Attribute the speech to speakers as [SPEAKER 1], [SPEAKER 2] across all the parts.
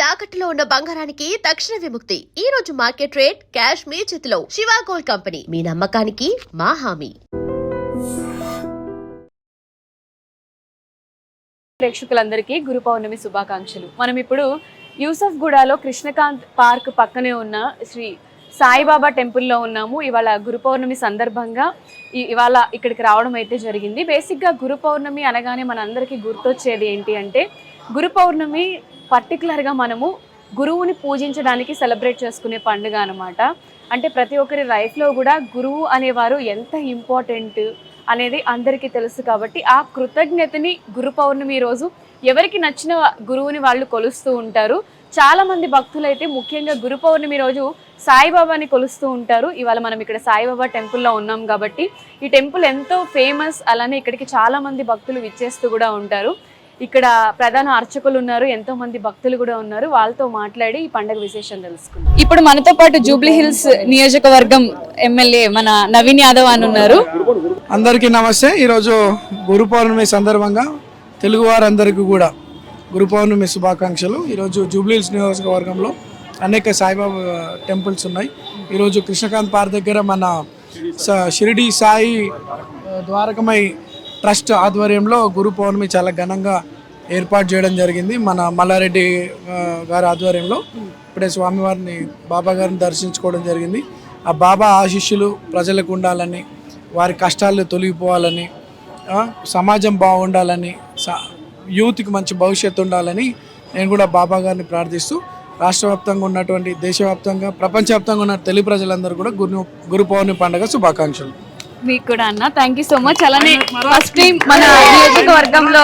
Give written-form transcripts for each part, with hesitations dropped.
[SPEAKER 1] తాకట్టులో ఉన్న బంగారానికి తక్షణ విముక్తి. ఈ రోజు మార్కెట్ రేట్ క్యాష్ మీ చేతిలో. శివ గోల్డ్ కంపెనీ, మీ నమ్మకానికి మా హామీ.
[SPEAKER 2] ప్రేక్షకులందరికీ గురు పౌర్ణమి శుభాకాంక్షలు. మనం ఇప్పుడు యూసఫ్గూడలో కృష్ణకాంత్ పార్క్ పక్కనే ఉన్న శ్రీ సాయిబాబా టెంపుల్లో ఉన్నాము. ఇవాళ గురు పౌర్ణమి సందర్భంగా ఇవాళ ఇక్కడికి రావడం అయితే జరిగింది. బేసిక్గా గురు పౌర్ణమి అనగానే మనందరికీ గుర్తొచ్చేది ఏంటి అంటే, గురు పౌర్ణమి పర్టికులర్గా మనము గురువుని పూజించడానికి సెలబ్రేట్ చేసుకునే పండుగ అనమాట. అంటే ప్రతి ఒక్కరి లైఫ్లో కూడా గురువు అనేవారు ఎంత ఇంపార్టెంట్ అనేది అందరికీ తెలుసు. కాబట్టి ఆ కృతజ్ఞతని గురు పౌర్ణమి రోజు ఎవరికి నచ్చిన గురువుని వాళ్ళు కొలుస్తూ ఉంటారు. చాలామంది భక్తులైతే ముఖ్యంగా గురు పౌర్ణమి రోజు సాయిబాబాని కొలుస్తూ ఉంటారు. ఇవాళ మనం ఇక్కడ సాయిబాబా టెంపుల్లో ఉన్నాం కాబట్టి ఈ టెంపుల్ ఎంతో ఫేమస్. అలానే ఇక్కడికి చాలామంది భక్తులు విచ్చేస్తూ కూడా ఉంటారు. ఇక్కడ ప్రధాన అర్చకులు ఉన్నారు, ఎంతో మంది భక్తులు కూడా ఉన్నారు. వాళ్ళతో మాట్లాడి ఈ పండుగ విశేషం తెలుసుకుందాం. ఇప్పుడు మనతో పాటు జూబ్లీ హిల్స్ నియోజకవర్గం ఎమ్మెల్యే మన నవీన్ యాదవ్ అని ఉన్నారు.
[SPEAKER 3] అందరికీ నమస్తే. ఈరోజు గురు పౌర్ణమి సందర్భంగా తెలుగు వారందరికీ కూడా గురు పౌర్ణమి శుభాకాంక్షలు. ఈరోజు జూబ్లీ హిల్స్ నియోజకవర్గంలో అనేక సాయిబాబా టెంపుల్స్ ఉన్నాయి. ఈరోజు కృష్ణకాంత్ పార్క్ దగ్గర మన షిరిడి సాయి ద్వారకమై ట్రస్ట్ ఆధ్వర్యంలో గురు పౌర్ణమి చాలా ఘనంగా ఏర్పాటు చేయడం జరిగింది. మన మల్లారెడ్డి గారి ఆధ్వర్యంలో ఇప్పుడే స్వామివారిని బాబా గారిని దర్శించుకోవడం జరిగింది. ఆ బాబా ఆశీస్సులు ప్రజలకు ఉండాలని, వారి కష్టాలు తొలగిపోవాలని, సమాజం బాగుండాలని, యూత్కి మంచి భవిష్యత్తు ఉండాలని నేను కూడా బాబా గారిని ప్రార్థిస్తూ రాష్ట్ర వ్యాప్తంగా ఉన్నటువంటి, దేశవ్యాప్తంగా, ప్రపంచవ్యాప్తంగా ఉన్న తెలుగు ప్రజలందరూ కూడా గురు పౌర్ణమి పండుగ శుభాకాంక్షలు.
[SPEAKER 2] మీకు కూడా అన్న, థ్యాంక్ యూ సో మచ్. అలానే ఫస్ట్ టైం మన నియోజకవర్గంలో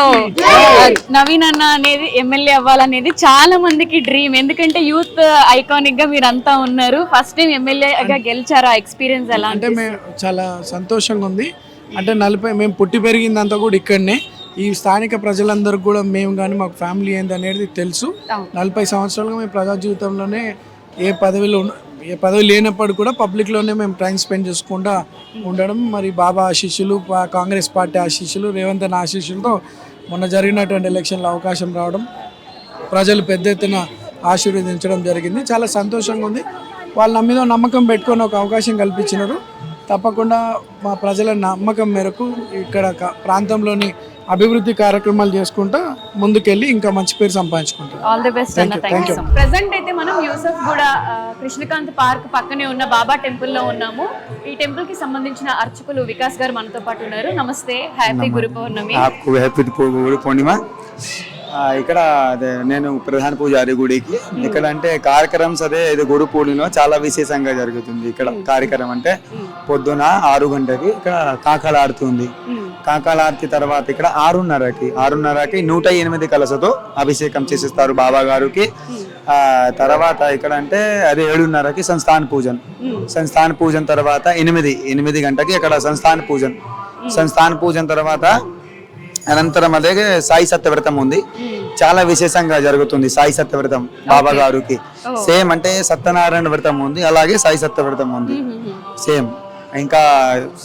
[SPEAKER 2] నవీన్ అన్న అనేది ఎమ్మెల్యే అవ్వాలనేది చాలా మందికి డ్రీమ్. ఎందుకంటే యూత్ ఐకానిక్ గా మీరంతా ఉన్నారు. ఫస్ట్ టైం ఎమ్మెల్యేగా గెలిచారు. ఆ ఎక్స్పీరియన్స్ ఎలా
[SPEAKER 3] అంటే మేము చాలా సంతోషంగా ఉంది. అంటే మేము పుట్టి పెరిగిందంతా కూడా ఇక్కడనే. ఈ స్థానిక ప్రజలందరికీ కూడా మేము కానీ మాకు ఫ్యామిలీ ఏంది అనేది తెలుసు. 40 సంవత్సరాలుగా మేము ప్రజా జీవితంలోనే ఏ పదవి లేనప్పుడు కూడా పబ్లిక్లోనే మేము టైం స్పెండ్ చేసుకుంటూ ఉండడం, మరి బాబా ఆశీస్సులు, కాంగ్రెస్ పార్టీ ఆశీస్సులు, రేవంత్ అన్న ఆశీస్సులతో మొన్న జరిగినటువంటి ఎలక్షన్లో అవకాశం రావడం, ప్రజలు పెద్ద ఎత్తున ఆశీర్వదించడం జరిగింది. చాలా సంతోషంగా ఉంది. వాళ్ళ నా మీద నమ్మకం పెట్టుకొని ఒక అవకాశం కల్పించినారు. తప్పకుండా మా ప్రజల నమ్మకం మేరకు ఇక్కడ ప్రాంతంలోని అభివృద్ధి కార్యక్రమాలు చేసుకుంటా ముందుకెళ్ళి ఇంకా మంచి పేరు సంపాదించుకుంటాం.
[SPEAKER 2] ఆల్ ది బెస్ట్ అన్న. థాంక్యూ. ప్రెజెంట్ అయితే మనం యూసఫ్గూడ కృష్ణకాంత్ పార్క్ పక్కనే ఉన్న బాబా టెంపుల్లో ఉన్నాము. ఈ టెంపుల్ కి సంబంధించిన అర్చకులు వికాస్ గారు మనతో పాటు ఉన్నారు. నమస్తే, హ్యాపీ గురు పౌర్ణమి.
[SPEAKER 4] గురు పూర్ణిమ. ఇక్కడ అదే నేను ప్రధాన పూజారి గుడికి. ఇక్కడ అంటే కార్యక్రమం అదే ఇది గురు పూర్ణిమ చాలా విశేషంగా జరుగుతుంది. ఇక్కడ కార్యక్రమం అంటే పొద్దున 6 గంటలకి ఇక్కడ కాకాల ఆరతి ఉంది. కాకాల ఆరతి తర్వాత ఇక్కడ 6:30కి 108 కలసతో అభిషేకం చేసేస్తారు బాబా గారికి. తర్వాత ఇక్కడ అంటే అదే 7:30కి సంస్థాన పూజన తర్వాత 8 గంటకి ఇక్కడ సంస్థాన పూజన తర్వాత అనంతరం అదే సాయి సత్యవ్రతం ఉంది. చాలా విశేషంగా జరుగుతుంది సాయి సత్యవ్రతం బాబా గారికి. సేమ్ అంటే సత్యనారాయణ వ్రతం ఉంది, అలాగే సాయి సత్యవ్రతం ఉంది సేమ్. ఇంకా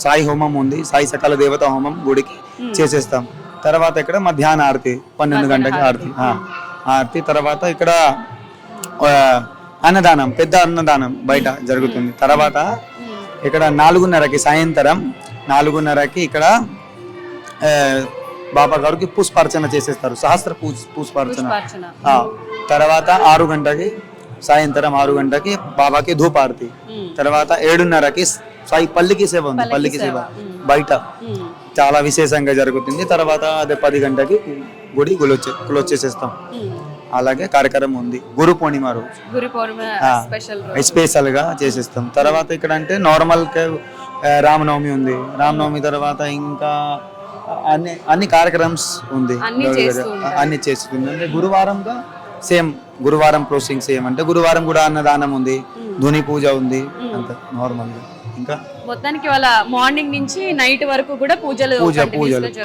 [SPEAKER 4] సాయి హోమం ఉంది, సాయి సకల దేవత హోమం గుడికి చేసేస్తాం. తర్వాత ఇక్కడ మధ్యాహ్న ఆరతి 12 గంటకి ఆరతి. తర్వాత ఇక్కడ అన్నదానం, పెద్ద అన్నదానం బయట జరుగుతుంది. తర్వాత ఇక్కడ 4:30కి సాయంత్రం 4:30కి ఇక్కడ బాబా గారికి పుష్పార్చన చేసేస్తారు, సహస్ర పుష్పార్చన. తర్వాత 6 గంటకి సాయంత్రం 6 గంటకి బాబాకి ధూపారతి. తర్వాత 7:30కి సాయి పల్లికి సేవ ఉంది, పల్లికి సేవ బయట చాలా విశేషంగా జరుగుతుంది. తర్వాత అదే 10 గంటకి గుడి క్లోజ్ చేసేస్తాం. అలాగే కార్యక్రమం ఉంది గురు పూర్ణిమ రోజు స్పెషల్ గా చేసేస్తాం. తర్వాత ఇక్కడ అంటే నార్మల్ రామనవమి ఉంది. రామనవమి తర్వాత ఇంకా అన్ని కార్యక్రమ్స్ ఉంది, అన్ని చేస్తుంది. అంటే గురువారంగా సేమ్, గురువారం క్లోజింగ్ సేమ్. అంటే గురువారం కూడా అన్నదానం ఉంది, ధుని పూజ ఉంది, అంత నార్మల్ గా. ఇంకా
[SPEAKER 2] మొత్తానికి వాళ్ళ మార్నింగ్ నుంచి నైట్ వరకు కూడా పూజలు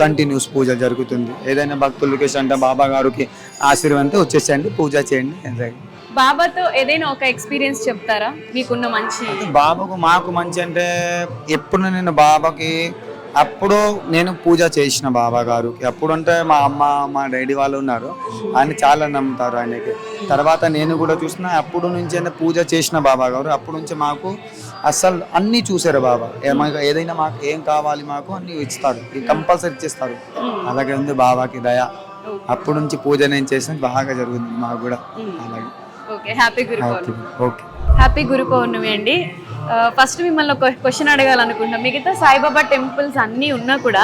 [SPEAKER 4] కంటిన్యూస్ పూజ జరుగుతుంది. ఏదైనా భక్తులకి అంటే బాబా గారికి ఆశీర్వాదంతో వచ్చేసేయండి, పూజ చేయండి.
[SPEAKER 2] బాబాతో ఏదైనా ఒక ఎక్స్పీరియన్స్ చెప్తారా మీకున్న మంచి?
[SPEAKER 4] బాబాకు మాకు మంచి అంటే ఎప్పుడు నేను బాబాకి అప్పుడు నేను పూజ చేసిన బాబా గారికి. అప్పుడు అంటే మా అమ్మ మా డాడీ వాళ్ళు ఉన్నారు, ఆయన చాలా నమ్ముతారు ఆయనకి. తర్వాత నేను కూడా చూసిన అప్పుడు నుంచి పూజ చేసిన బాబా గారు. అప్పుడు నుంచి మాకు అసలు అన్నీ చూసారు బాబా. ఏదైనా మాకు ఏం కావాలి మాకు అన్నీ ఇస్తారు, కంపల్సరీ ఇచ్చేస్తారు. అలాగే ఉంది బాబాకి దయ. అప్పుడు నుంచి పూజ నేను చేసిన బాగా జరుగుతుంది మాకు కూడా. అలాగే
[SPEAKER 2] ఓకే, హ్యాపీ గురు పౌర్ణమి.
[SPEAKER 4] ఓకే,
[SPEAKER 2] హ్యాపీ గురు పౌర్ణమి అండి. ఫస్ట్ మిమ్మల్ని ఒక క్వశ్చన్ అడగాలనుకుంటున్నాం. మిగతా సాయిబాబా టెంపుల్స్ అన్నీ ఉన్నా కూడా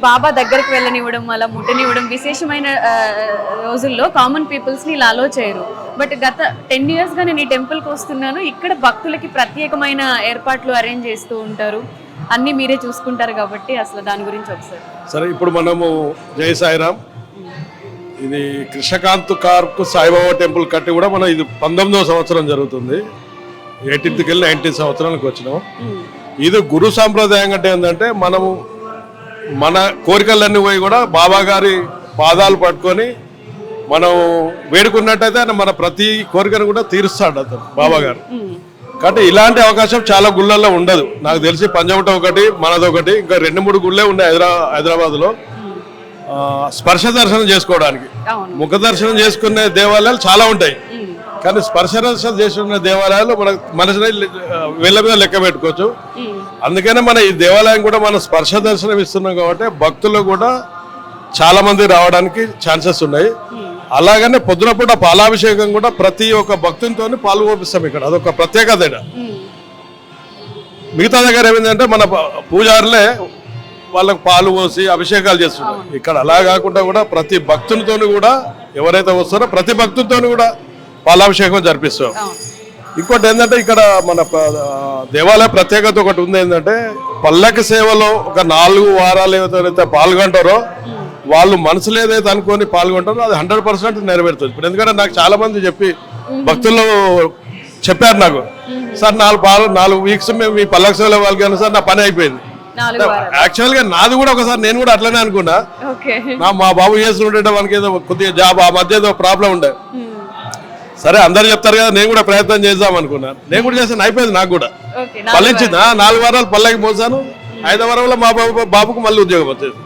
[SPEAKER 2] బాబా దగ్గరికి వెళ్ళనివ్వడం, అలా ముట్టనివ్వడం, విశేషమైన రోజుల్లో కామన్ పీపుల్స్ని ఇలా అలో చేయరు. బట్ గత 10 yearsగా నేను ఈ టెంపుల్కి వస్తున్నాను. ఇక్కడ భక్తులకి ప్రత్యేకమైన ఏర్పాట్లు అరేంజ్ చేస్తూ ఉంటారు, అన్నీ మీరే చూసుకుంటారు కాబట్టి అసలు దాని గురించి ఒకసారి.
[SPEAKER 5] సరే, ఇప్పుడు మనము జై సాయిరామ్, ఇది కృష్ణకాంత్ కార్కు సాయిబాబా టెంపుల్ కట్టి కూడా మనం ఇది 19వ సంవత్సరం జరుగుతుంది. 18th వెళ్ళి 19th సంవత్సరానికి వచ్చినాం. ఇది గురు సాంప్రదాయం అంటే ఏంటంటే మనము మన కోరికలన్నీ పోయి కూడా బాబా గారి పాదాలు పట్టుకొని మనం వేడుకున్నట్టయితే ఆయన మన ప్రతి కోరికను కూడా తీరుస్తాడు అతను బాబా గారు. కాబట్టి ఇలాంటి అవకాశం చాలా గుళ్ళల్లో ఉండదు. నాకు తెలిసి పంజాబ్ ఒకటి, మనదొకటి, ఇంకా 2-3 గుళ్ళే ఉన్నాయి హైదరాబాద్లో స్పర్శ దర్శనం చేసుకోవడానికి. ముఖ దర్శనం చేసుకునే దేవాలయాలు చాలా ఉంటాయి, కానీ స్పర్శ దర్శనం చేసుకునే దేవాలయాలు మన మనసుని వెళ్ళ మీద లెక్క పెట్టుకోవచ్చు. అందుకనే మన ఈ దేవాలయం కూడా మనం స్పర్శ దర్శనం ఇస్తున్నాం కాబట్టి భక్తులు కూడా చాలా మంది రావడానికి ఛాన్సెస్ ఉన్నాయి. అలాగనే పొద్దున పూట పాలాభిషేకం కూడా ప్రతి ఒక్క భక్తునితో పాలు పోపిస్తాం ఇక్కడ, అదొక ప్రత్యేకత. మిగతా దగ్గర ఏమైందంటే మన పూజారులే వాళ్ళకు పాలు పోసి అభిషేకాలు చేస్తున్నారు. ఇక్కడ అలా కాకుండా కూడా ప్రతి భక్తునితో కూడా ఎవరైతే వస్తారో ప్రతి భక్తునితో కూడా పాలాభిషేకం జరిపిస్తాం. ఇంకోటి ఏంటంటే ఇక్కడ మన దేవాలయ ప్రత్యేకత ఒకటి ఉంది. ఏంటంటే పల్లకి సేవలో ఒక 4 వారాలు ఎవరైతే పాల్గొంటారో వాళ్ళు మనసులో ఏదైతే అనుకొని పాల్గొంటారో అది 100% నెరవేరుతుంది. ఇప్పుడు ఎందుకంటే నాకు చాలా మంది భక్తులు చెప్పారు నాకు, సార్ 4 వీక్స్ మేము మీ పల్లకి సేవలో పాల్గొన్నాం సార్, నా పని అయిపోయింది. యాక్చువల్ గా నాది కూడా ఒకసారి నేను కూడా అట్లనే అనుకున్నా. మా బాబు చేస్తుంటే మనకి ఏదో కొద్దిగా జాబ్ ఆ మధ్య ఏదో ప్రాబ్లం ఉండే. సరే అందరు చెప్తారు కదా, నేను కూడా ప్రయత్నం చేద్దాం అనుకున్నాను. నేను కూడా చేసాను, అయిపోయింది. నాకు కూడా పల్లించింది. 4 వారాలు పల్లకి మోసాను. 5వ వారంలో మా బాబుకు మళ్ళీ ఉద్యోగం వచ్చేది.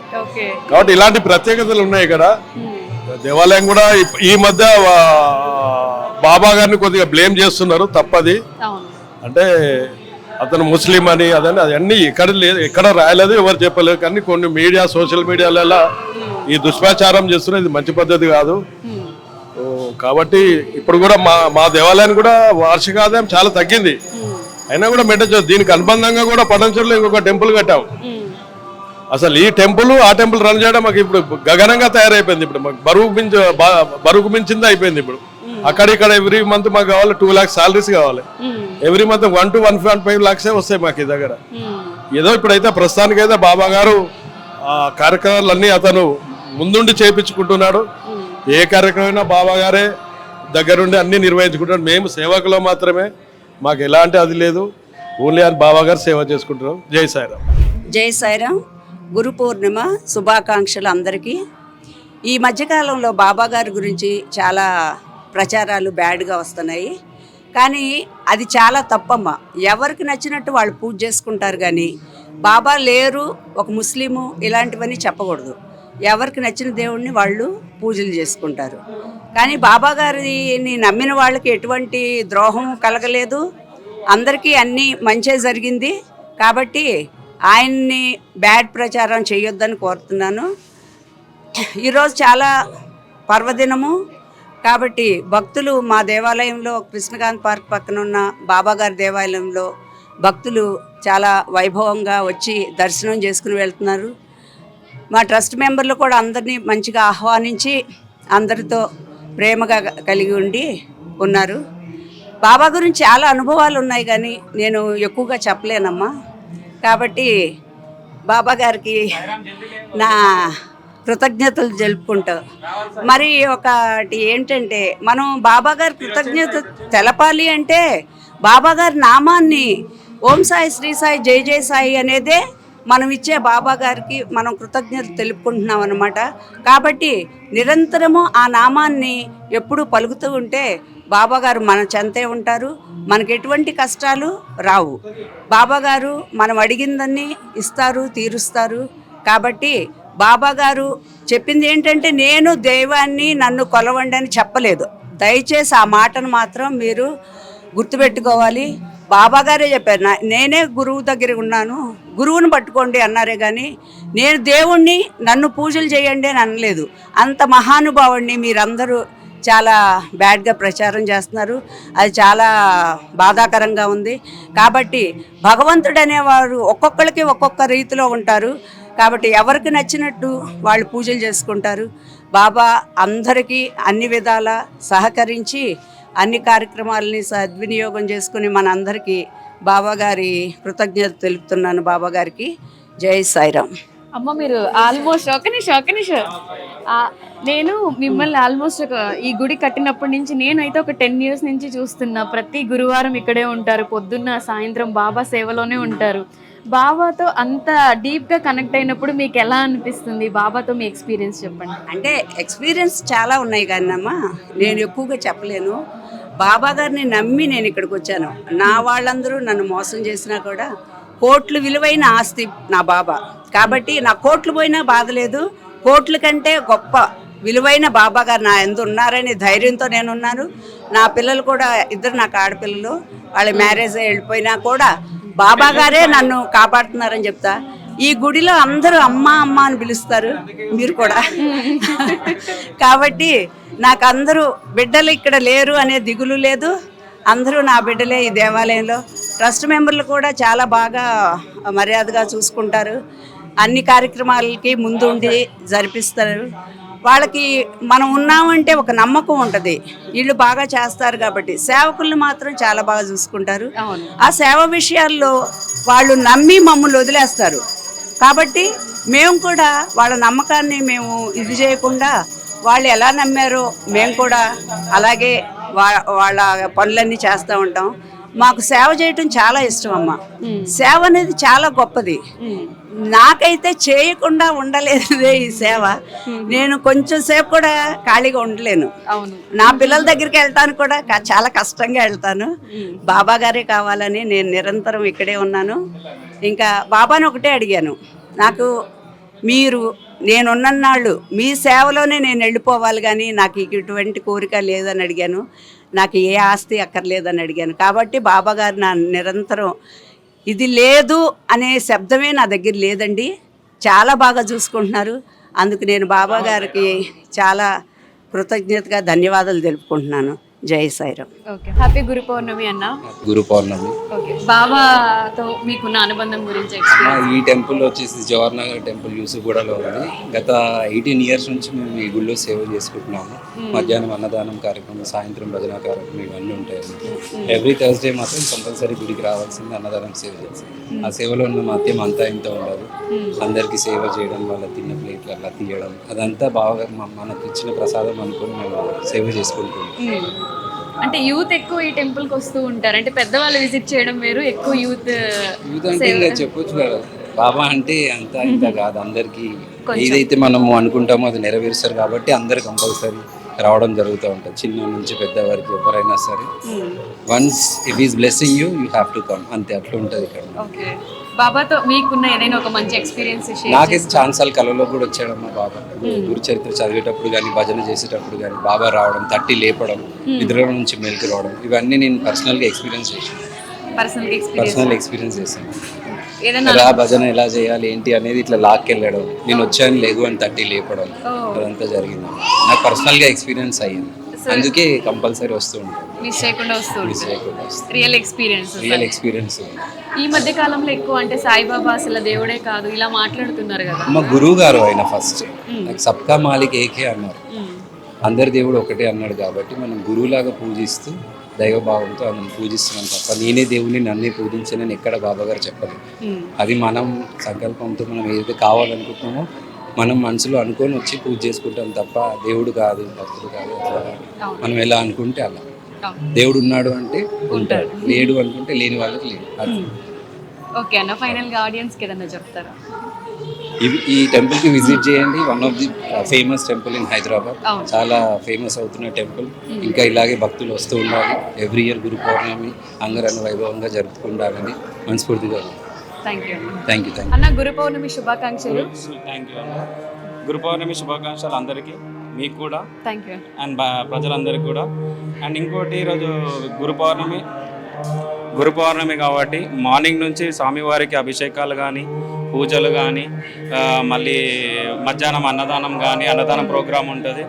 [SPEAKER 5] కాబట్టి ఇలాంటి ప్రత్యేకతలు ఉన్నాయి ఇక్కడ. దేవాలయం కూడా ఈ మధ్య బాబా గారిని కొద్దిగా బ్లేమ్ చేస్తున్నారు, తప్పది. అంటే అతను ముస్లిం అని అదన్నీ ఎక్కడ రాయలేదు, ఎవరు చెప్పలేదు. కానీ కొన్ని మీడియా, సోషల్ మీడియాలలో ఈ దుష్ప్రచారం చేస్తున్నారు, ఇది మంచి పద్ధతి కాదు. కాబట్టి ఇప్పుడు కూడా మా దేవాలయానికి కూడా వార్షిక ఆదాయం చాలా తగ్గింది, అయినా కూడా మెయింటైన్. దీనికి అనుబంధంగా కూడా పటంచెరులో ఇంకొక టెంపుల్ కట్టాం. అసలు ఈ టెంపుల్ ఆ టెంపుల్ రన్ చేయడం మాకు ఇప్పుడు గగనంగా తయారైపోయింది. ఇప్పుడు మాకు బరువుకు మించింది అయిపోయింది. ఇప్పుడు అక్కడిక్కడ ఎవ్రీ మంత్ మాకు కావాలి 2 lakhs సాలరీస్ కావాలి. ఎవ్రీ మంత్ 1 to 1.5 lakhs వస్తాయి మాకు ఈ దగ్గర. ఏదో ఇప్పుడైతే ప్రస్తుతానికి అయితే బాబా గారు కార్యక్రమాలన్నీ అతను ముందుండి చేయించుకుంటున్నాడు. ఏ కార్యక్రమమైనా బాబా గారే దగ్గరుండి అన్ని నిర్వహించుకుంటాడు. మేము సేవకులో మాత్రమే, మాకు ఎలాంటి అది లేదు. ఓన్లీ అని బాబా గారు సేవ చేసుకుంటున్నాం. జై సాయిరామ్.
[SPEAKER 6] జై సాయిరామ్. గురు పౌర్ణిమ శుభాకాంక్షలు అందరికీ. ఈ మధ్యకాలంలో బాబా గారి గురించి చాలా ప్రచారాలు బ్యాడ్గా వస్తున్నాయి, కానీ అది చాలా తప్పమ్మ. ఎవరికి నచ్చినట్టు వాళ్ళు పూజ చేసుకుంటారు, కానీ బాబా లేరు, ఒక ముస్లిము ఇలాంటివన్నీ చెప్పకూడదు. ఎవరికి నచ్చిన దేవుణ్ణి వాళ్ళు పూజలు చేసుకుంటారు. కానీ బాబా గారిని నమ్మిన వాళ్ళకి ఎటువంటి ద్రోహం కలగలేదు, అందరికీ అన్నీ మంచే జరిగింది. కాబట్టి ఆయన్ని బ్యాడ్ ప్రచారం చేయొద్దని కోరుతున్నాను. ఈరోజు చాలా పర్వదినము కాబట్టి భక్తులు మా దేవాలయంలో కృష్ణకాంత్ పార్క్ పక్కన ఉన్న బాబా గారి దేవాలయంలో భక్తులు చాలా వైభవంగా వచ్చి దర్శనం చేసుకుని వెళ్తున్నారు. మా ట్రస్ట్ మెంబర్లు కూడా అందరినీ మంచిగా ఆహ్వానించి అందరితో ప్రేమగా కలిగి ఉన్నారు. బాబా గురించి చాలా అనుభవాలు ఉన్నాయి, కానీ నేను ఎక్కువగా చెప్పలేనమ్మా. కాబట్టి బాబా గారికి నా కృతజ్ఞతలు జరుపుకుంటాం. మరి ఒకటి ఏంటంటే, మనం బాబా గారి కృతజ్ఞత తెలపాలి అంటే బాబా గారి నామాన్ని ఓం సాయి, శ్రీ సాయి, జై జై సాయి అనేదే మనం ఇచ్చే బాబా గారికి మనం కృతజ్ఞత తెలుపుకుంటున్నాం అన్నమాట. కాబట్టి నిరంతరము ఆ నామాన్ని ఎప్పుడూ పలుకుతూ ఉంటే బాబా గారు మన చెంతే ఉంటారు, మనకు ఎటువంటి కష్టాలు రావు. బాబా గారు మనం అడిగిందన్నీ ఇస్తారు, తీరుస్తారు. కాబట్టి బాబా గారు చెప్పింది ఏంటంటే, నేను దైవాన్ని నన్ను కొలవండి అని చెప్పలేదు. దయచేసి ఆ మాటను మాత్రం మీరు గుర్తుపెట్టుకోవాలి. బాబా గారే చెప్పారు, నేనే గురువు దగ్గర ఉన్నాను, గురువుని పట్టుకోండి అన్నారే కానీ నేను దేవుణ్ణి నన్ను పూజలు చేయండి అని అనలేదు. అంత మహానుభావుడిని మీరందరూ చాలా బ్యాడ్గా ప్రచారం చేస్తున్నారు. అది చాలా బాధాకరంగా ఉంది. కాబట్టి భగవంతుడు అనేవారు ఒక్కొక్కరికి ఒక్కొక్క రీతిలో ఉంటారు. కాబట్టి ఎవరికి నచ్చినట్టు వాళ్ళు పూజలు చేసుకుంటారు. బాబా అందరికీ అన్ని విధాల సహకరించి అన్ని కార్యక్రమాలని సద్వినియోగం చేసుకుని మనందరికీ బాబా గారి కృతజ్ఞత తెలుపుతున్నాను. బాబా గారికి జై సాయిరామ్.
[SPEAKER 2] అమ్మ, మీరు ఆల్మోస్ట్ ఒక నిమిషం నేను మిమ్మల్ని ఆల్మోస్ట్ ఈ గుడి కట్టినప్పటి నుంచి నేనైతే ఒక 10 years నుంచి చూస్తున్నా. ప్రతి గురువారం ఇక్కడే ఉంటారు, పొద్దున్న సాయంత్రం బాబా సేవలోనే ఉంటారు. బాబాతో అంత డీప్గా కనెక్ట్ అయినప్పుడు మీకు ఎలా అనిపిస్తుంది? బాబాతో మీ ఎక్స్పీరియన్స్ చెప్పండి.
[SPEAKER 6] అంటే ఎక్స్పీరియన్స్ చాలా ఉన్నాయి కానమ్మా, నేను ఎక్కువగా చెప్పలేను. బాబా గారిని నమ్మి నేను ఇక్కడికి వచ్చాను. నా వాళ్ళందరూ నన్ను మోసం చేసినా కూడా కోట్లు విలువైన ఆస్తి నా బాబా. కాబట్టి నా కోట్లు పోయినా బాధ లేదు. కోట్ల కంటే గొప్ప విలువైన బాబా గారు నా ఎందు ఉన్నారని ధైర్యంతో నేనున్నాను. నా పిల్లలు కూడా, ఇద్దరు నాకు ఆడపిల్లలు, వాళ్ళ మ్యారేజ్ వెళ్ళిపోయినా కూడా బాబా గారే నన్ను కాపాడుతున్నారని చెప్తా. ఈ గుడిలో అందరూ అమ్మ అమ్మ అని పిలుస్తారు, మీరు కూడా. కాబట్టి నాకు అందరూ బిడ్డలు ఇక్కడ లేరు అనే దిగులు లేదు. అందరూ నా బిడ్డలే ఈ దేవాలయంలో. ట్రస్ట్ మెంబర్లు కూడా చాలా బాగా మర్యాదగా చూసుకుంటారు. అన్ని కార్యక్రమాలకి ముందుండి జరిపిస్తారు. వాళ్ళకి మనం ఉన్నామంటే ఒక నమ్మకం ఉంటుంది, వీళ్ళు బాగా చేస్తారు కాబట్టి. సేవకుల్ని మాత్రం చాలా బాగా చూసుకుంటారు. ఆ సేవ విషయాల్లో వాళ్ళు నమ్మి మమ్మల్ని వదిలేస్తారు. కాబట్టి మేము కూడా వాళ్ళ నమ్మకాన్ని మేము ఇది చేయకుండా, వాళ్ళు ఎలా నమ్మారో మేము కూడా అలాగే వాళ్ళ పనులన్నీ చేస్తూ ఉంటాం. మాకు సేవ చేయటం చాలా ఇష్టం అమ్మ. సేవ అనేది చాలా గొప్పది. నాకైతే చేయకుండా ఉండలేదే ఈ సేవ. నేను కొంచెం సేపు కూడా ఖాళీగా ఉండలేను. నా పిల్లల దగ్గరికి వెళ్తాను కూడా చాలా కష్టంగా వెళ్తాను. బాబా గారే కావాలని నేను నిరంతరం ఇక్కడే ఉన్నాను. ఇంకా బాబాని ఒకటే అడిగాను, నాకు మీరు నేనున్నన్నాళ్ళు మీ సేవలోనే నేను వెళ్ళిపోవాలి, కానీ నాకు ఇటువంటి కోరిక లేదని అడిగాను. నాకు ఏ ఆస్తి అక్కర్లేదని అడిగాను. కాబట్టి బాబా గారు నా నిరంతరం ఇది లేదు అనే శబ్దమే నా దగ్గర లేదండి. చాలా బాగా చూసుకుంటున్నారు. అందుకు నేను బాబా గారికి చాలా కృతజ్ఞతగా ధన్యవాదాలు తెలుపుకుంటున్నాను. జై సాయిరామ్.
[SPEAKER 2] ఓకే, హ్యాపీ గురు పౌర్ణమి అన్న.
[SPEAKER 7] గురు పౌర్ణమి.
[SPEAKER 2] ఓకే, బాబాతో మీకున్న అనుబంధం గురించి
[SPEAKER 7] ఈ టెంపుల్ వచ్చేసి జవహర్ నగర్ టెంపుల్ యూసుఫ్గూడలో ఉంది. గత 18 years నుంచి మేము ఈ గుడిలో సేవ చేసుకుంటున్నాము. మధ్యాహ్నం అన్నదానం కార్యక్రమం, సాయంత్రం భజన కార్యక్రమం ఇవన్నీ ఉంటాయి. ఎవ్రీ థర్స్డే మాత్రం కంపల్సరీ గుడికి రావాల్సింది, అన్నదానం సేవ చేసి. ఆ సేవలో ఉన్న మధ్యం అంతా ఇంత ఉండదు. అందరికీ సేవ చేయడం, వాళ్ళ తిన్న ప్లేట్లు అలా తీయడం, అదంతా బాగా మనకు ఇచ్చిన ప్రసాదం అనుకుని మేము సేవ చేసుకుంటున్నాం.
[SPEAKER 2] అంటే యూత్ ఎక్కువ ఈ టెంపుల్కి వస్తూ ఉంటారు. అంటే పెద్దవాళ్ళు విజిట్ చేయడం వేరు, ఎక్కువ యూత్
[SPEAKER 7] అంటే ఇంకా చెప్పొచ్చు కదా, బాబా అంటే అంతా ఇంత కాదు. అందరికీ ఏదైతే మనము అనుకుంటామో అది నెరవేరుస్తారు. కాబట్టి అందరు కంపల్సరీ రావడం జరుగుతూ ఉంటుంది, చిన్న నుంచి పెద్ద వరకు ఎవరైనా సరే. Once if is blessing you have to come, అంతే. అట్లా ఉంటుంది ఇక్కడ.
[SPEAKER 2] ఓకే, బాబాతో మీకున్న ఏదైనా ఒక మంచి ఎక్స్పీరియన్స్?
[SPEAKER 7] నాకైతే ఛాన్సాలు కళలో కూడా వచ్చాడమ్మా బాబా. గురు చరిత్ర చదివేటప్పుడు కానీ, భజన చేసేటప్పుడు కానీ బాబా రావడం, తట్టి లేపడం, నిద్ర నుంచి మెలకు రావడం, ఇవన్నీ నేను పర్సనల్గా ఎక్స్పీరియన్స్ చేశాను. పర్సనల్ ఎక్స్పీరియన్స్ చేశాను. ఎలా భజన ఎలా చేయాలి ఏంటి అనేది ఇట్లా లాక్కెళ్ళడం, నేను వచ్చాను లేగు అని తట్టి లేపడం, అదంతా జరిగింది. నాకు పర్సనల్గా ఎక్స్పీరియన్స్ అయ్యింది. అందుకే కంపల్సరీ వస్తూ ఉంటాను,
[SPEAKER 2] మిస్ చేయకుండా రియల్ ఎక్స్పీరియన్స్. ఈ మధ్య కాలంలో ఎక్కువ అంటే సాయిబాబా అసలు దేవుడే కాదు ఇలా మాట్లాడుతున్నారు కదా.
[SPEAKER 7] మా గురువు గారు ఆయన ఫస్ట్ నాకు సబ్కా మాలిక్ ఏకే అన్నారు. అందరి దేవుడు ఒకటే అన్నాడు. కాబట్టి మనం గురువులాగా పూజిస్తూ దైవభావంతో మనం పూజిస్తున్నాం తప్ప నేనే దేవుని నన్నే పూజించానని ఎక్కడ బాబా గారు చెప్పలేదు. అది మనం సంకల్పంతో మనం ఏదైతే కావాలనుకుంటున్నామో మనం మనసులో అనుకొని వచ్చి పూజ చేసుకుంటాం తప్ప దేవుడు కాదు, భక్తుడు కాదు. మనం ఎలా అనుకుంటే అలా. దేవుడు ఉన్నాడు అంటే ఉంటాడు, లేడు అనుకుంటే లేని వాళ్ళకి లేదు.
[SPEAKER 2] ఓకే అన్న, ఫైనల్ గా ఆడియన్స్ కి ఏదన్నా చెప్తారా?
[SPEAKER 7] ఈ టెంపుల్ కి విజిట్ చేయండి. One of the famous temple in Hyderabad.
[SPEAKER 2] అవును.
[SPEAKER 7] చాలా ఫేమస్ అవుతున్న టెంపుల్. ఇంకా ఇలాగే భక్తులు వస్తూ ఉండాలి. ఎవ్రీ ఇయర్ గురు పౌర్ణమి అంగరంగ వైభవంగా జరుపుకుంటారని మనస్ఫూర్తిగా.
[SPEAKER 2] Thank you
[SPEAKER 7] thank you.
[SPEAKER 2] అన్న. గురు పౌర్ణమి శుభాకాంక్షలు.
[SPEAKER 8] థ్యాంక్ యూ అన్న. గురు పౌర్ణమి శుభాకాంక్షలు అందరికీ, మీకు కూడా
[SPEAKER 2] థ్యాంక్ యూ.
[SPEAKER 8] అండ్ ప్రజలందరికీ కూడా. అండ్ ఇంకోటి, ఈరోజు గురు పౌర్ణమి కాబట్టి మార్నింగ్ నుంచి స్వామివారికి అభిషేకాలు కానీ, పూజలు కానీ, మళ్ళీ మధ్యాహ్నం అన్నదానం ప్రోగ్రామ్ ఉంటుంది.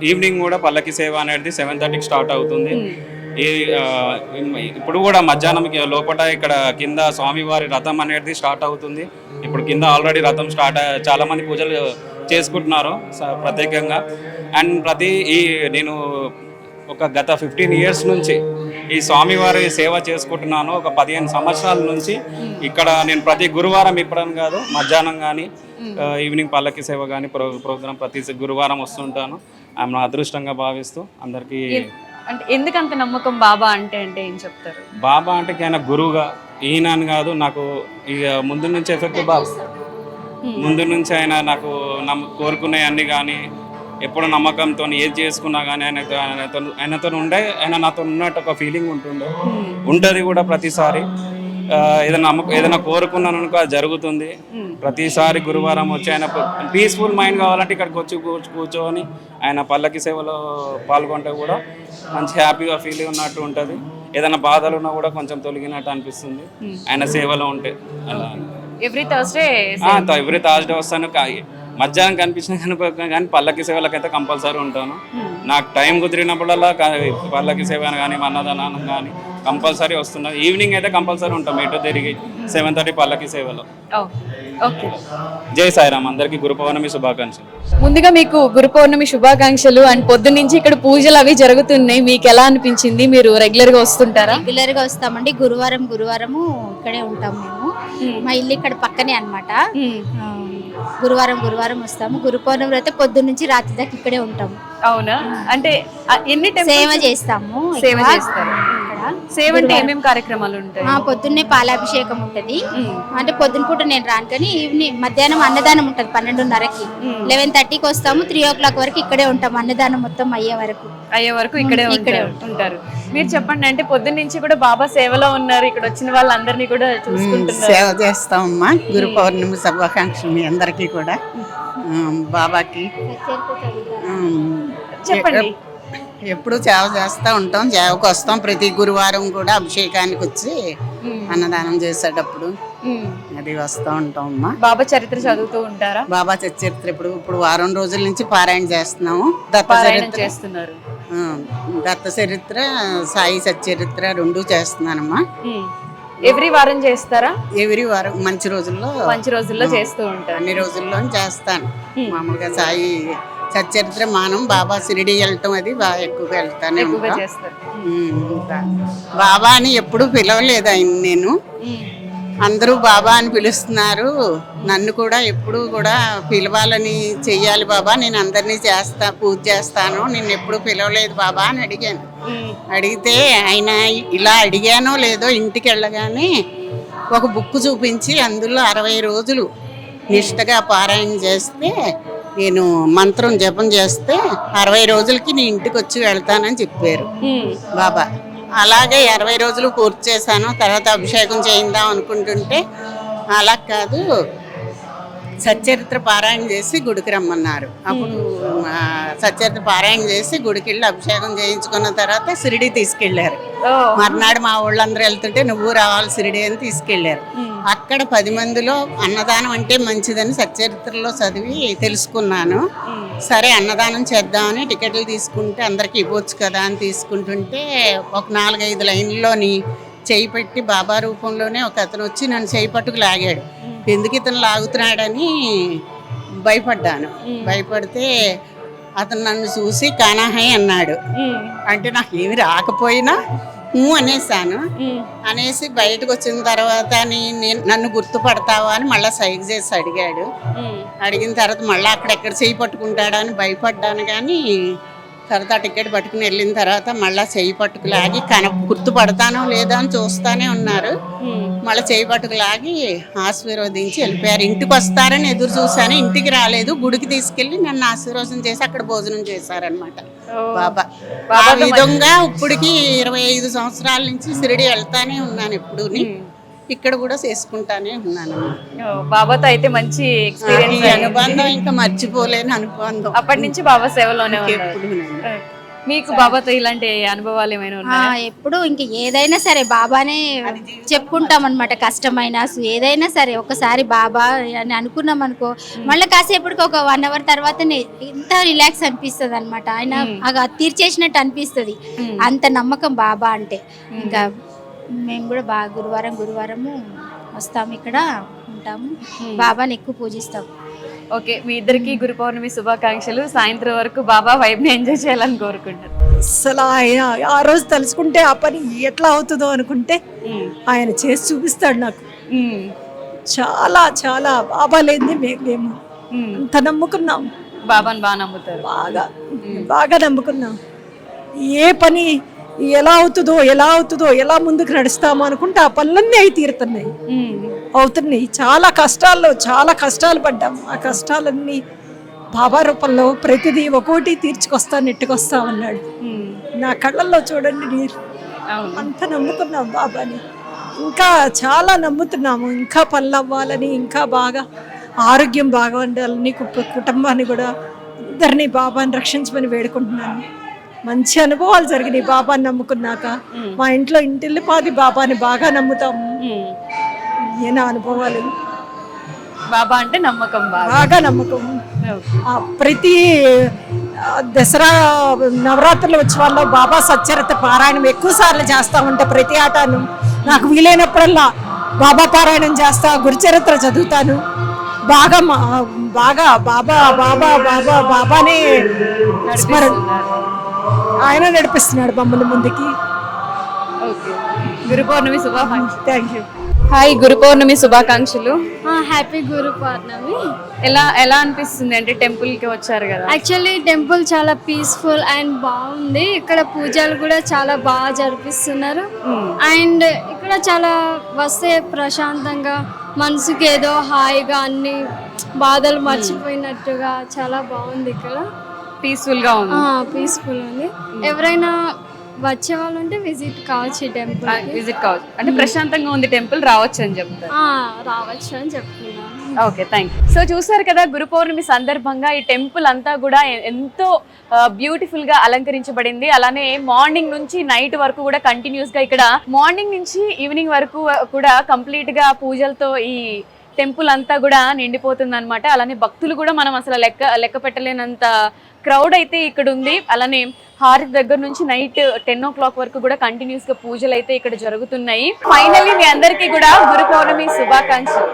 [SPEAKER 8] ఈవినింగ్ కూడా పల్లకి సేవ అనేది 7:30కి స్టార్ట్ అవుతుంది. ఇప్పుడు కూడా మధ్యాహ్నం లోపల ఇక్కడ కింద స్వామివారి రథం అనేది స్టార్ట్ అవుతుంది. ఇప్పుడు కింద ఆల్రెడీ రథం చాలా మంది పూజలు చేసుకుంటున్నారు ప్రత్యేకంగా. అండ్ నేను ఒక గత 15 years నుంచి ఈ స్వామివారి సేవ చేసుకుంటున్నాను. ఒక 15 సంవత్సరాల నుంచి ఇక్కడ నేను ప్రతి గురువారం ఇప్పడం కాదు, మధ్యాహ్నం కానీ ఈవినింగ్ పల్లకి సేవ కానీ ప్రోగ్రామ్ ప్రతి గురువారం వస్తుంటాను. నా అదృష్టంగా భావిస్తూ అందరికీ.
[SPEAKER 2] అంటే ఎందుకంత నమ్మకం బాబా అంటే ఏం చెప్తారు?
[SPEAKER 8] బాబా అంటే ఆయన గురువుగా, ఈయన అని కాదు, నాకు ఇక ముందు నుంచి ఎఫెక్ట్ బాబా. ముందు నుంచి ఆయన నాకు కోరుకునేవన్నీ కానీ, ఎప్పుడు నమ్మకంతో ఏది చేసుకున్నా కానీ ఆయనతో ఉండే, ఆయన నాతో ఉన్నట్టు ఒక ఫీలింగ్ ఉంటుంది కూడా ప్రతిసారి. ఏదైనా కోరుకున్నాను అనుకో అది జరుగుతుంది. ప్రతిసారి గురువారం వచ్చి ఆయన పీస్ఫుల్ మైండ్ కావాలంటే ఇక్కడికి వచ్చి కూర్చొని ఆయన పల్లకి సేవలో పాల్గొంటే కూడా మంచి హ్యాపీగా ఫీల్ ఉన్నట్టు ఉంటుంది. ఏదైనా బాధలు ఉన్నా కూడా కొంచెం తొలగినట్టు అనిపిస్తుంది ఆయన సేవలో ఉంటే. అలా
[SPEAKER 2] ఎవ్రీ థర్స్డే
[SPEAKER 8] వస్తాను. మధ్యాహ్నం కనిపించిన కానీ పల్లకి సేవలకైతే కంపల్సరీ ఉంటాను. నాకు టైం కుదిరినప్పుడల్లా పల్లకి సేవ కానీ, అన్నదానం కానీ కంపల్సరీ వస్తున్నాను. ఈవినింగ్ అయితే కంపల్సరీ ఉంటాం ఎటు తిరిగి 7:30 పల్లకి సేవలో.
[SPEAKER 2] ఓకే.
[SPEAKER 8] జై సాయిరామ్. అందరికీ గురు పౌర్ణమి శుభాకాంక్షలు.
[SPEAKER 2] ముందుగా మీకు గురు పౌర్ణమి శుభాకాంక్షలు. అండ్ పొద్దున్న నుంచి ఇక్కడ పూజలు అవి జరుగుతున్నాయి, మీకు ఎలా అనిపించింది? మీరు రెగ్యులర్ గా వస్తుంటారా?
[SPEAKER 9] రెగ్యులర్ గా వస్తామండి. గురువారము ఇక్కడే ఉంటాం మేము. మా ఇల్లు ఇక్కడ పక్కనే అన్నమాట. గురువారం వస్తాము. గురు పౌర్ణమి అయితే పొద్దున్న నుంచి రాత్రి దాకా ఇక్కడే ఉంటాము.
[SPEAKER 2] అవునా? అంటే ఎన్ని
[SPEAKER 9] సేవ చేస్తాము.
[SPEAKER 2] సేవ చేస్తారు. సేవ అంటే ఏమేమి కార్యక్రమాలు ఉంటాయి?
[SPEAKER 9] పొద్దున్నే పాలాభిషేకం ఉంటది. అంటే పొద్దున పూట నేను రాను, కానీ ఈవినింగ్ మధ్యాహ్నం అన్నదానం ఉంటది 12:30కి. 11:30కి వస్తాము. 3 o'clock వరకు ఇక్కడే ఉంటాం. అన్నదానం మొత్తం అయ్యే వరకు ఇక్కడే
[SPEAKER 2] ఉంటారు. మీరు చెప్పండి, అంటే పొద్దున్న నుంచి కూడా బాబా సేవలో ఉన్నారు, ఇక్కడ వచ్చిన వాళ్ళందరినీ కూడా చూసుకుంటున్నారు.
[SPEAKER 6] సేవ చేస్తామమ్మా. గురు పౌర్ణమి శుభాకాంక్షలు మీ అందరికీ కూడా. బాబాకి
[SPEAKER 2] చెప్పండి.
[SPEAKER 6] ఎప్పుడు సేవ చేస్తూ ఉంటాం. సేవకు వస్తాం. ప్రతి గురువారం కూడా అభిషేకానికి వచ్చి అన్నదానం చేసేటప్పుడు అది వస్తూ ఉంటాం అమ్మా.
[SPEAKER 2] బాబా చరిత్ర చదువుతూ ఉంటారా?
[SPEAKER 6] బాబా చరిత్ర ఇప్పుడు వారం రోజుల నుంచి పారాయణ చేస్తున్నాము.
[SPEAKER 2] చేస్తున్నారు.
[SPEAKER 6] దత్త చరిత్ర, సాయి సచ్చరిత్ర 2 చేస్తున్నానమ్మా.
[SPEAKER 2] ఎవ్రీ వారం చేస్తారా?
[SPEAKER 6] ఎవ్రీ వారం మంచి రోజుల్లో
[SPEAKER 2] చేస్తూ ఉంటారు.
[SPEAKER 6] అన్ని రోజుల్లో చేస్తాను. మామూలుగా సాయి సచ్చరిత్ర మానం, బాబా షిరిడి వెళ్ళటం అది బాగా ఎక్కువగా వెళ్తాను. బాబా అని ఎప్పుడు పిలవలేదు ఆయన. నేను అందరూ బాబా అని పిలుస్తున్నారు. నన్ను కూడా ఎప్పుడు కూడా పిలవాలని, చెయ్యాలి బాబా, నేను అందరినీ పూజ చేస్తాను, నేను ఎప్పుడు పిలవలేదు బాబా అని అడిగాను. అడిగితే ఆయన ఇలా అడిగానో లేదో ఇంటికి వెళ్ళగానే ఒక బుక్ చూపించి అందులో 60 రోజులు నిష్టగా పారాయణ చేస్తే, నేను మంత్రం జపం చేస్తే 60 రోజులకి నీ ఇంటికి వచ్చి వెళ్తానని చెప్పారు బాబా. అలాగే 60 రోజులు పూర్తి చేశాను. తర్వాత అభిషేకం చేయిందాం అనుకుంటుంటే అలా కాదు, సచ్చరిత్ర పారాయణ చేసి గుడికి రమ్మన్నారు. అప్పుడు సచ్చరిత్ర పారాయణ చేసి గుడికి వెళ్ళి అభిషేకం చేయించుకున్న తర్వాత షిరిడి తీసుకెళ్లారు. మర్నాడు మా ఊళ్ళందరూ వెళ్తుంటే నువ్వు రావాలి షిరిడి అని తీసుకెళ్లారు. అక్కడ 10 మందిలో అన్నదానం అంటే మంచిదని సచ్చరిత్రలో చదివి తెలుసుకున్నాను. సరే అన్నదానం చేద్దామని టికెట్లు తీసుకుంటే అందరికి ఇవ్వచ్చు కదా అని తీసుకుంటుంటే ఒక 4-5 లైన్లోని చేయి పెట్టి బాబా రూపంలోనే ఒక అతను వచ్చి నన్ను చేయి పట్టుకు లాగాడు. ఎందుకు ఇతను లాగుతున్నాడని భయపడ్డాను. భయపడితే అతను నన్ను చూసి కానాహై అన్నాడు. అంటే నాకు ఏమి రాకపోయినా అనేసాను. అనేసి బయటకు వచ్చిన తర్వాత నన్ను గుర్తుపడతావా అని మళ్ళీ సైగ చేసి అడిగాడు. అడిగిన తర్వాత మళ్ళీ అక్కడెక్కడ చేయి పట్టుకుంటాడా అని భయపడ్డాను. కానీ తర్వాత టికెట్ పట్టుకుని వెళ్ళిన తర్వాత మళ్ళీ చేయి పట్టుకు లాగి గుర్తుపడతానో లేదా అని చూస్తానే ఉన్నారు.
[SPEAKER 10] మళ్ళీ చేయబట్టుకు లాగి ఆశీర్వదించి వెళ్ళిపోయారు. ఇంటికి వస్తారని ఎదురు చూశాను, ఇంటికి రాలేదు. గుడికి తీసుకెళ్లి నన్ను ఆశీర్వాదం చేసి అక్కడ భోజనం చేశారనమాట బాబా. ఆ విధంగా ఇప్పటికి 25 సంవత్సరాల నుంచి షిరిడి వెళ్తానే ఉన్నాను. ఎప్పుడు ఇక్కడ కూడా చేసుకుంటానే ఉన్నాను.
[SPEAKER 2] బాబాతో అయితే మంచి ఎక్స్పీరియన్స్,
[SPEAKER 10] అనుబంధం ఇంకా మర్చిపోలేని అనుబంధం.
[SPEAKER 2] అప్పటి నుంచి బాబా సేవలోనే
[SPEAKER 10] ఎప్పుడు
[SPEAKER 2] మీకు బాబాతో ఇలాంటి అనుభవాలు ఏమైనా ఉన్నాయా?
[SPEAKER 9] ఎప్పుడు ఇంక ఏదైనా సరే బాబానే చెప్పుకుంటాం అనమాట. కష్టమైనా ఏదైనా సరే ఒకసారి బాబా అని అనుకున్నాం అనుకో, మళ్ళీ కాసేపటికి ఒక 1 అవర్ తర్వాతనే ఎంత రిలాక్స్ అనిపిస్తుంది అనమాట. ఆయన తీర్చేసినట్టు అనిపిస్తుంది. అంత నమ్మకం బాబా అంటే. ఇంకా మేము కూడా బాగా గురువారము వస్తాము, ఇక్కడ ఉంటాము, బాబాని ఎక్కువ పూజిస్తాము.
[SPEAKER 2] ఓకే, మీ ఇద్దరికి గురు పౌర్ణమి శుభాకాంక్షలు. సాయంత్రం వరకు బాబా వైబ్ని ఎంజాయ్ చేయాలని కోరుకుంటారు.
[SPEAKER 11] అసలు ఆయన ఆ రోజు తలుచుకుంటే ఆ పని ఎట్లా అవుతుందో అనుకుంటే ఆయన చేసి చూపిస్తాడు నాకు. చాలా చాలా బాబా లేనిది మేము లేము. అంత నమ్ముకున్నాం
[SPEAKER 2] బాబాని. బాగా నమ్ముతారు?
[SPEAKER 11] బాగా నమ్ముకున్నాం. ఏ పని ఎలా అవుతుందో ఎలా ముందుకు నడుస్తామో అనుకుంటే ఆ పనులన్నీ అయి తీరుతున్నాయి, అవుతున్నాయి. చాలా కష్టాలు పడ్డాం. ఆ కష్టాలన్నీ బాబా రూపంలో ప్రతిదీ ఒక్కోటి నెట్టుకొస్తామన్నాడు. నా కళ్ళల్లో చూడండి నీరు. అంత నమ్ముకున్నాం బాబాని. ఇంకా చాలా నమ్ముతున్నాము. ఇంకా పనులు అవ్వాలని, ఇంకా బాగా ఆరోగ్యం బాగా ఉండాలని, కుటుంబాన్ని కూడా అందరినీ బాబాని రక్షించమని వేడుకుంటున్నాను. మంచి అనుభవాలు జరిగినాయి బాబాని నమ్ముకున్నాక. మా ఇంట్లో ఇంటిల్లిపాది బాబాని బాగా నమ్ముతాము. ఏనా అనుభవాలు.
[SPEAKER 2] బాబా అంటే నమ్మకం,
[SPEAKER 11] బాగా నమ్మకం. ప్రతి దసరా నవరాత్రుల ఉత్సవాల్లో బాబా సచ్చరిత పారాయణం ఎక్కువ సార్లు చేస్తా ఉంటా. ప్రతి ఆటను నాకు వీలైనప్పుడల్లా బాబా పారాయణం చేస్తా, గురుచరిత్ర చదువుతాను. బాగా బాబానే స్మరణ. ఆయన నడిపిస్తున్నాడు మమ్మల్ని ముందుకి.
[SPEAKER 2] గురు పౌర్ణమి శుభాకాంక్షలు.
[SPEAKER 11] Thank you.
[SPEAKER 2] హాయ్, గురు పౌర్ణమి శుభాకాంక్షలు.
[SPEAKER 12] హ్యాపీ గురు పౌర్ణమి.
[SPEAKER 2] ఎలా అనిపిస్తుంది అంటే టెంపుల్ కి వచ్చారు కదా?
[SPEAKER 12] యాక్చువల్లీ టెంపుల్ చాలా పీస్ఫుల్ అండ్ బాగుంది. ఇక్కడ పూజలు కూడా చాలా బాగా జరిపిస్తున్నారు. అండ్ ఇక్కడ చాలా వస్తే ప్రశాంతంగా, మనసుకి ఏదో హాయిగా, అన్ని బాధలు మర్చిపోయినట్టుగా చాలా బాగుంది. ఇక్కడ
[SPEAKER 2] పీస్ఫుల్ గా ఉంది.
[SPEAKER 12] పీస్ఫుల్ ఉంది. ఎవరైనా వచ్చే వాళ్ళు ఉంటే విజిట్ కావచ్చు ఈ టెంపుల్.
[SPEAKER 2] విజిట్ కావచ్చు అంటే ప్రశాంతంగా ఉంది టెంపుల్, రావచ్చు అని చెప్తారు.
[SPEAKER 12] రావచ్చు అని చెప్తున్నాను.
[SPEAKER 2] Okay, thank you. సో చూసారు కదా, గురు పౌర్ణమి సందర్భంగా ఈ టెంపుల్ అంతా కూడా ఎంతో బ్యూటిఫుల్ గా అలంకరించబడింది. అలానే మార్నింగ్ నుంచి నైట్ వరకు కూడా కంటిన్యూస్ గా, ఇక్కడ మార్నింగ్ నుంచి ఈవినింగ్ వరకు కూడా కంప్లీట్ గా పూజలతో ఈ టెంపుల్ అంతా కూడా నిండిపోతుంది అనమాట. అలానే భక్తులు కూడా మనం అసలు లెక్క పెట్టలేనంత క్రౌడ్ అయితే ఇక్కడ ఉంది. అలానే హారతి దగ్గర నుంచి నైట్ 10 o'clock వరకు కూడా కంటిన్యూస్ గా పూజలు అయితే ఇక్కడ జరుగుతున్నాయి. ఫైనల్లీ మీ అందరికీ కూడా గురు పౌర్ణమి శుభాకాంక్షలు.